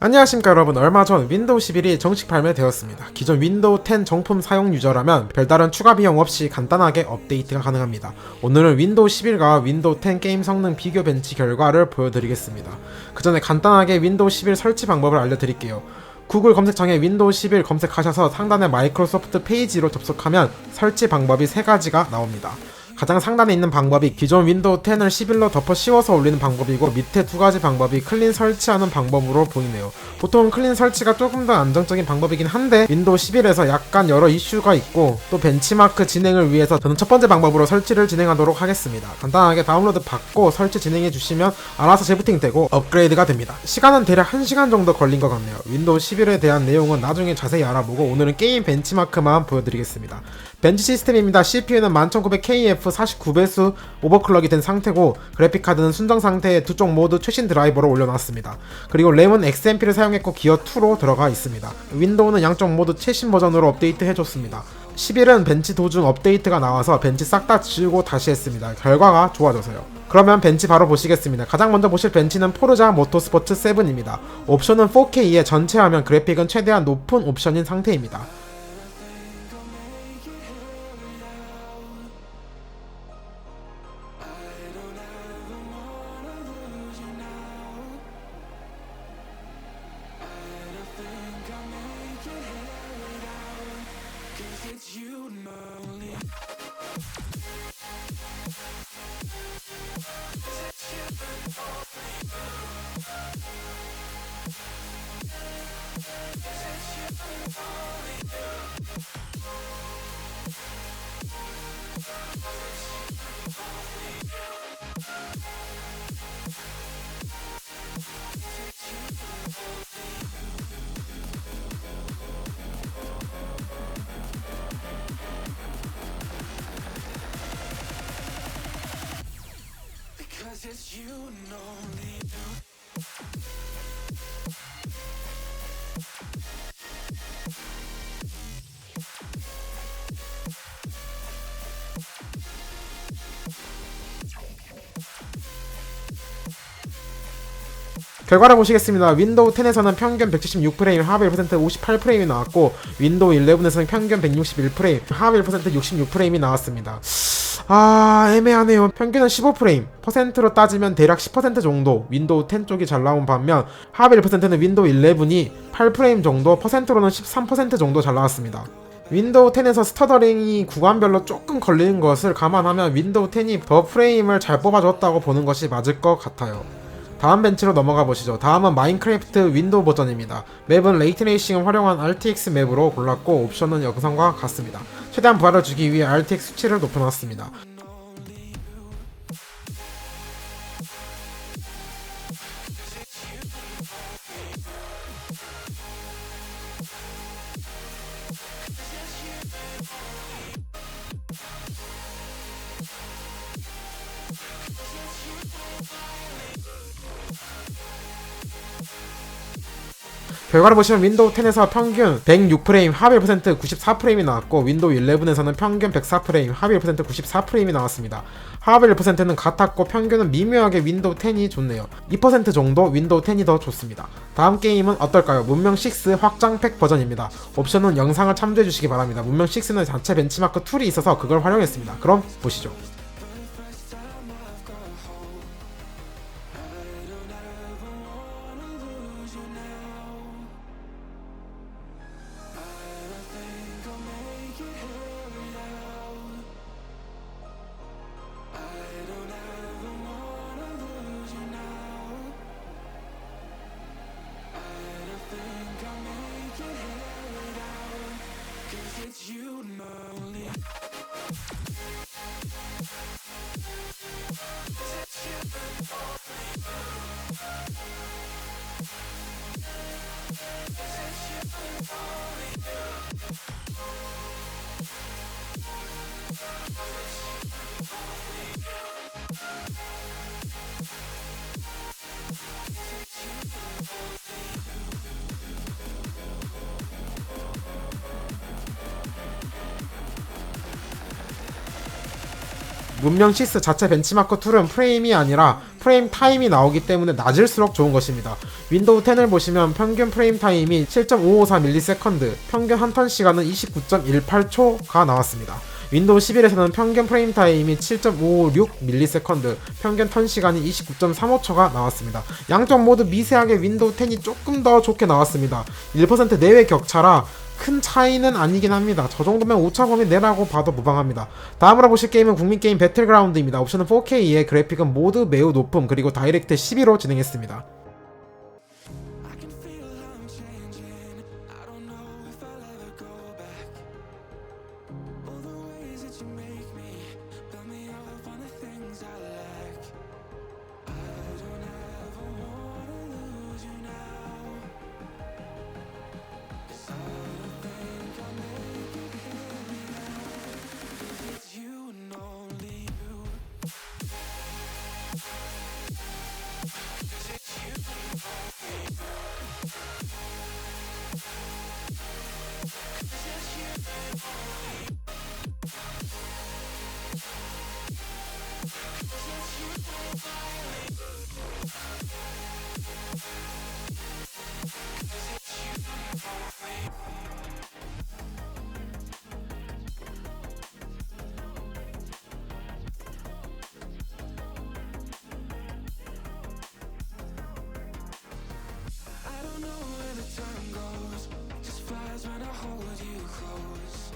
안녕하십니까 여러분. 얼마 전 윈도우 11이 정식 발매되었습니다. 기존 윈도우 10 정품 사용 유저라면 별다른 추가 비용 없이 간단하게 업데이트가 가능합니다. 오늘은 윈도우 11과 윈도우 10 게임 성능 비교 벤치 결과를 보여드리겠습니다. 그 전에 간단하게 윈도우 11 설치 방법을 알려드릴게요. 구글 검색창에 윈도우 11 검색하셔서 상단의 마이크로소프트 페이지로 접속하면 설치 방법이 3가지가 나옵니다. 가장 상단에 있는 방법이 기존 윈도우 10을 11로 덮어 씌워서 올리는 방법이고, 밑에 2가지 방법이 클린 설치하는 방법으로 보이네요. 보통 클린 설치가 조금 더 안정적인 방법이긴 한데 윈도우 11에서 약간 여러 이슈가 있고, 또 벤치마크 진행을 위해서 저는 첫 번째 방법으로 설치를 진행하도록 하겠습니다. 간단하게 다운로드 받고 설치 진행해 주시면 알아서 재부팅 되고 업그레이드가 됩니다. 시간은 대략 1시간 정도 걸린 것 같네요. 윈도우 11에 대한 내용은 나중에 자세히 알아보고 오늘은 게임 벤치마크만 보여드리겠습니다. 벤치 시스템입니다. CPU는 11900KF 49배수 오버클럭이 된 상태고, 그래픽카드는 순정 상태에 두 쪽 모두 최신 드라이버로 올려놨습니다. 그리고 램은 XMP를 사용했고 기어2로 들어가 있습니다. 윈도우는 양쪽 모두 최신 버전으로 업데이트 해줬습니다. 11은 벤치 도중 업데이트가 나와서 벤치 싹 다 지우고 다시 했습니다. 결과가 좋아져서요. 그러면 벤치 바로 보시겠습니다. 가장 먼저 보실 벤치는 포르자 모터스포츠 7입니다. 옵션은 4K에 전체 화면 그래픽은 최대한 높은 옵션인 상태입니다. It's you and only 결과를 보시겠습니다. 윈도우 10에서는 평균 176프레임, 하위 1% 58프레임이 나왔고, 윈도우 11에서는 평균 161프레임, 하위 1% 66프레임이 나왔습니다. 애매하네요. 평균은 15프레임, 퍼센트로 따지면 대략 10% 정도 윈도우 10 쪽이 잘 나온 반면, 하위 1%는 윈도우 11이 8프레임 정도, 퍼센트로는 13% 정도 잘 나왔습니다. 윈도우 10에서 스터더링이 구간별로 조금 걸리는 것을 감안하면 윈도우 10이 더 프레임을 잘 뽑아줬다고 보는 것이 맞을 것 같아요. 다음 벤치로 넘어가 보시죠. 다음은 마인크래프트 윈도우 버전입니다. 맵은 레이트레이싱을 활용한 RTX 맵으로 골랐고, 옵션은 영상과 같습니다. 최대한 부하를 주기 위해 RTX 수치를 높여놨습니다. 결과를 보시면 윈도우 10에서 평균 106프레임, 하위 1% 94프레임이 나왔고, 윈도우 11에서는 평균 104프레임, 하위 1% 94프레임이 나왔습니다. 하위 1%는 같았고, 평균은 미묘하게 윈도우 10이 좋네요. 2% 정도 윈도우 10이 더 좋습니다. 다음 게임은 어떨까요? 문명 6 확장팩 버전입니다. 옵션은 영상을 참조해 주시기 바랍니다. 문명 6는 자체 벤치마크 툴이 있어서 그걸 활용했습니다. 그럼 보시죠. it's you and only 문명 시스 자체 벤치마크 툴은 프레임이 아니라 프레임 타임이 나오기 때문에 낮을수록 좋은 것입니다. 윈도우 10을 보시면 평균 프레임 타임이 7.554ms, 평균 한턴 시간은 29.18초가 나왔습니다. 윈도우 11에서는 평균 프레임 타임이 7.556ms, 평균 턴 시간이 29.35초가 나왔습니다. 양쪽 모두 미세하게 윈도우 10이 조금 더 좋게 나왔습니다. 1% 내외 격차라 큰 차이는 아니긴 합니다. 저 정도면 오차 범위 내라고 봐도 무방합니다. 다음으로 보실 게임은 국민게임 배틀그라운드입니다. 옵션은 4K에 그래픽은 모두 매우 높음, 그리고 다이렉트 12로 진행했습니다. I can feel I'm changing. I don't know if I'll ever go back. All the ways that you make me build me up on the things I lack. I don't ever wanna lose you now. 'Cause I don't think I'll make it here without. 'Cause it's you and only you. 'Cause it's you and only you. 'Cause it's you and only you. 'Cause it's you and only you. 'Cause it's you and only you. I don't know where the time goes, just flies when I hold you close.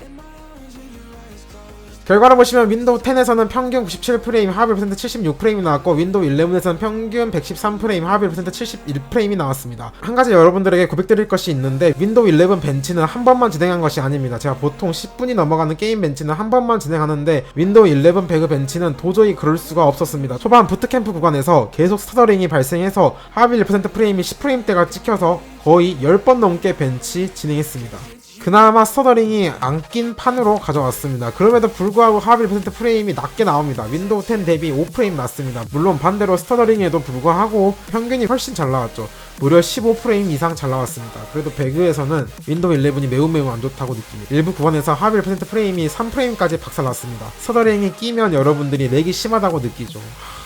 In my arms with your eyes closed. 결과를 보시면 윈도우 10에서는 평균 97프레임, 하위 1% 76프레임이 나왔고, 윈도우 11에서는 평균 113프레임, 하위 1% 71프레임이 나왔습니다. 한 가지 여러분들에게 고백드릴 것이 있는데, 윈도우 11 벤치는 한 번만 진행한 것이 아닙니다. 제가 보통 10분이 넘어가는 게임 벤치는 한 번만 진행하는데, 윈도우 11 배그 벤치는 도저히 그럴 수가 없었습니다. 초반 부트캠프 구간에서 계속 스터링이 발생해서 하위 1% 프레임이 10프레임대가 찍혀서 거의 10번 넘게 벤치 진행했습니다. 그나마 스터더링이 안 낀 판으로 가져왔습니다. 그럼에도 불구하고 하위 1% 프레임이 낮게 나옵니다. 윈도우 10 대비 5프레임 낮습니다. 물론 반대로 스터더링에도 불구하고 평균이 훨씬 잘 나왔죠. 무려 15프레임 이상 잘 나왔습니다. 그래도 배그에서는 윈도우 11이 매우 안 좋다고 느낍니다. 일부 구간에서 하위 1% 프레임이 3프레임까지 박살났습니다. 스터더링이 끼면 여러분들이 렉이 심하다고 느끼죠.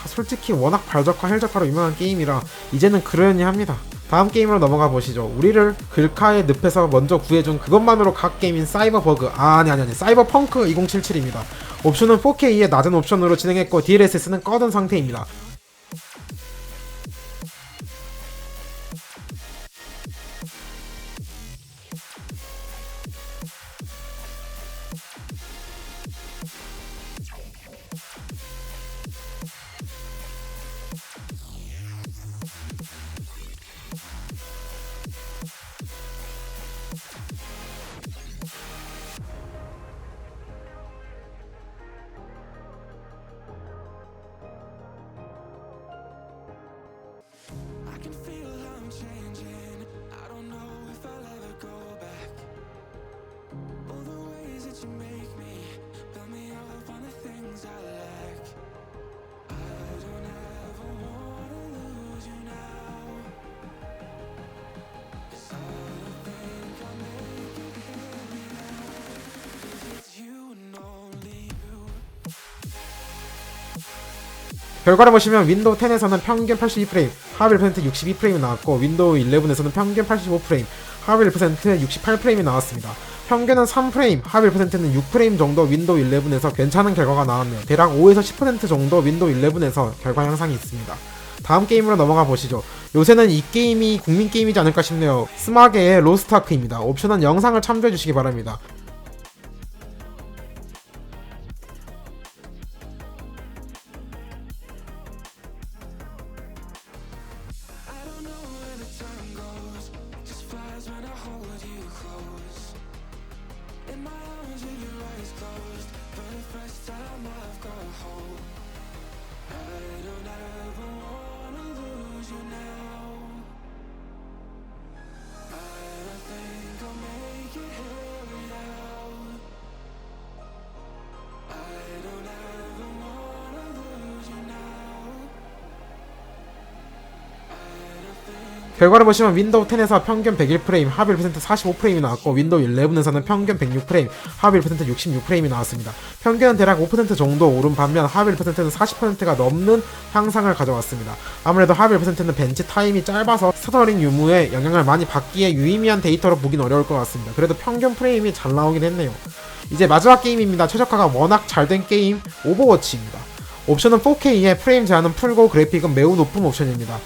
솔직히 워낙 발적화 헬적화로 유명한 게임이라 이제는 그러려니 합니다. 다음 게임으로 넘어가 보시죠. 우리를 글카의 늪에서 먼저 구해준 그것만으로 각 게임인 사이버버그, 아니 사이버펑크 2077입니다. 옵션은 4K의 낮은 옵션으로 진행했고 DLSS는 꺼둔 상태입니다. I can feel I'm changing. I don't know if I'll ever go back. All the ways that you make me build me up on the things I lack. I don't ever wanna lose you now. 'Cause I don't think I'll make it here without. 'Cause it's you and only you. 결과를 보시면 윈도우 10에서는 평균 82프레임, 하위 1% 62프레임이 나왔고, 윈도우 11에서는 평균 85프레임, 하위 1% 68프레임이 나왔습니다. 평균은 3프레임, 하위 1%는 6프레임 정도 윈도우 11에서 괜찮은 결과가 나왔네요. 대략 5에서 10% 정도 윈도우 11에서 결과 향상이 있습니다. 다음 게임으로 넘어가 보시죠. 요새는 이 게임이 국민 게임이지 않을까 싶네요. 스마게의 로스트아크입니다. 옵션은 영상을 참조해 주시기 바랍니다. I don't know where the time goes, just flies when I hold you close. In my arms with your eyes closed, for the first time I've got hope. I don't ever wanna lose you now. I don't think I'll make it here without. 결과를 보시면 윈도우 10에서 평균 101프레임, 합의 1% 45프레임이 나왔고 윈도우 11에서는 평균 106프레임, 합의 1% 66프레임이 나왔습니다. 평균은 대략 5% 정도 오른 반면 합의 1%는 40%가 넘는 향상을 가져왔습니다. 아무래도 합의 1%는 벤치 타임이 짧아서 스터링 유무에 영향을 많이 받기에 유의미한 데이터로 보긴 어려울 것 같습니다. 그래도 평균 프레임이 잘 나오긴 했네요. 이제 마지막 게임입니다. 최저가가 워낙 잘된 게임 오버워치입니다. 옵션은 4K에 프레임 제한은 풀고 그래픽은 매우 높은 옵션입니다.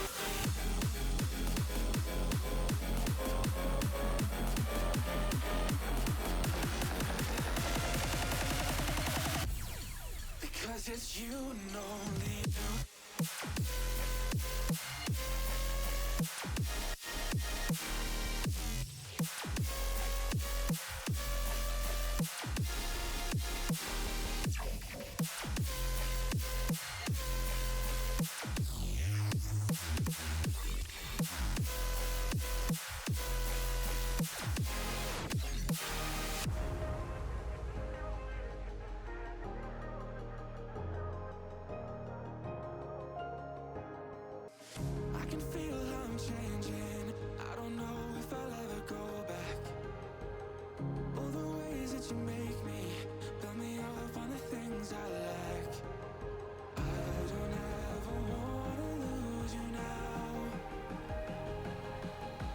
Because it's you and only you. I can feel how I'm changing. I don't know if I'll ever go back. All the ways that you make me, build me up on the things I lack. I don't ever wanna lose you now.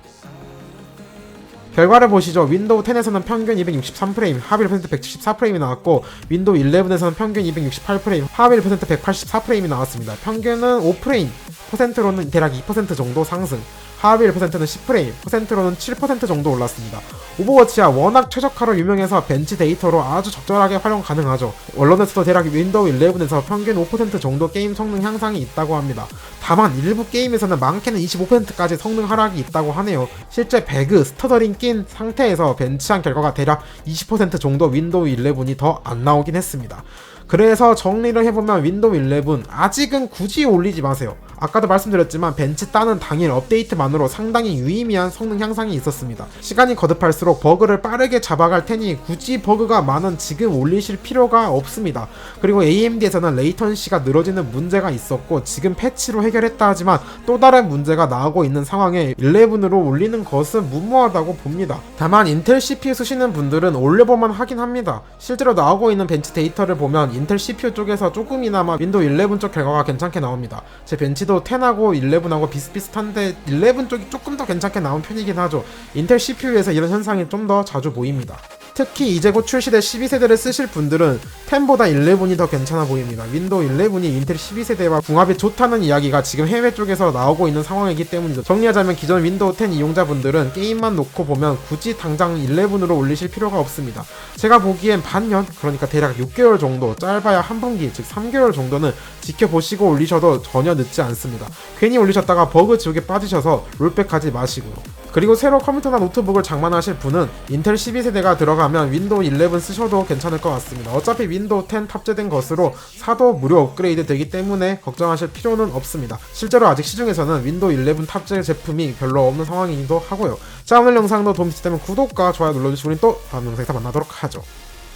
'Cause I don't think I'm 결과를 보시죠. 윈도우 10에서는 평균 263프레임, 합의 1% 114프레임이 나왔고 윈도우 11에서는 평균 268프레임, 합의 1% 184프레임이 나왔습니다. 평균은 5프레임, 퍼센트로는 대략 2% 정도 상승, 하위 1%는 10프레임, 퍼센트로는 7% 정도 올랐습니다. 오버워치야 워낙 최적화로 유명해서 벤치 데이터로 아주 적절하게 활용 가능하죠. 원론에서도 대략 윈도우 11에서 평균 5% 정도 게임 성능 향상이 있다고 합니다. 다만 일부 게임에서는 많게는 25%까지 성능 하락이 있다고 하네요. 실제 배그, 스터더링 낀 상태에서 벤치한 결과가 대략 20% 정도 윈도우 11이 더 안 나오긴 했습니다. 그래서 정리를 해보면 윈도우 11 아직은 굳이 올리지 마세요. 아까도 말씀드렸지만 벤치 따는 당일 업데이트만으로 상당히 유의미한 성능 향상이 있었습니다. 시간이 거듭할수록 버그를 빠르게 잡아갈 테니 굳이 버그가 많은 지금 올리실 필요가 없습니다. 그리고 AMD에서는 레이턴시가 늘어지는 문제가 있었고 지금 패치로 해결했다 하지만 또 다른 문제가 나오고 있는 상황에 11으로 올리는 것은 무모하다고 봅니다. 다만 인텔 CPU 쓰시는 분들은 올려볼만 하긴 합니다. 실제로 나오고 있는 벤치 데이터를 보면 인텔 CPU 쪽에서 조금이나마 윈도우 11 쪽 결과가 괜찮게 나옵니다. 제 벤치도 10하고 11하고 비슷비슷한데 11 쪽이 조금 더 괜찮게 나온 편이긴 하죠. 인텔 CPU에서 이런 현상이 좀 더 자주 보입니다. 특히 이제 곧 출시될 12세대를 쓰실 분들은 10보다 11이 더 괜찮아 보입니다. 윈도우 11이 인텔 12세대와 궁합이 좋다는 이야기가 지금 해외 쪽에서 나오고 있는 상황이기 때문이죠. 정리하자면 기존 윈도우 10 이용자분들은 게임만 놓고 보면 굳이 당장 11으로 올리실 필요가 없습니다. 제가 보기엔 반년, 그러니까 대략 6개월 정도, 짧아야 한 분기, 즉 3개월 정도는 지켜보시고 올리셔도 전혀 늦지 않습니다. 괜히 올리셨다가 버그 지옥에 빠지셔서 롤백하지 마시고요. 그리고 새로 컴퓨터나 노트북을 장만하실 분은 인텔 12세대가 들어가면 윈도우 11 쓰셔도 괜찮을 것 같습니다. 어차피 윈도우 10 탑재된 것으로 사도 무료 업그레이드 되기 때문에 걱정하실 필요는 없습니다. 실제로 아직 시중에서는 윈도우 11 탑재 제품이 별로 없는 상황이기도 하고요. 자, 오늘 영상도 도움이 되셨다면 구독과 좋아요 눌러주시고 우린 또 다음 영상에서 만나도록 하죠.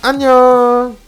안녕.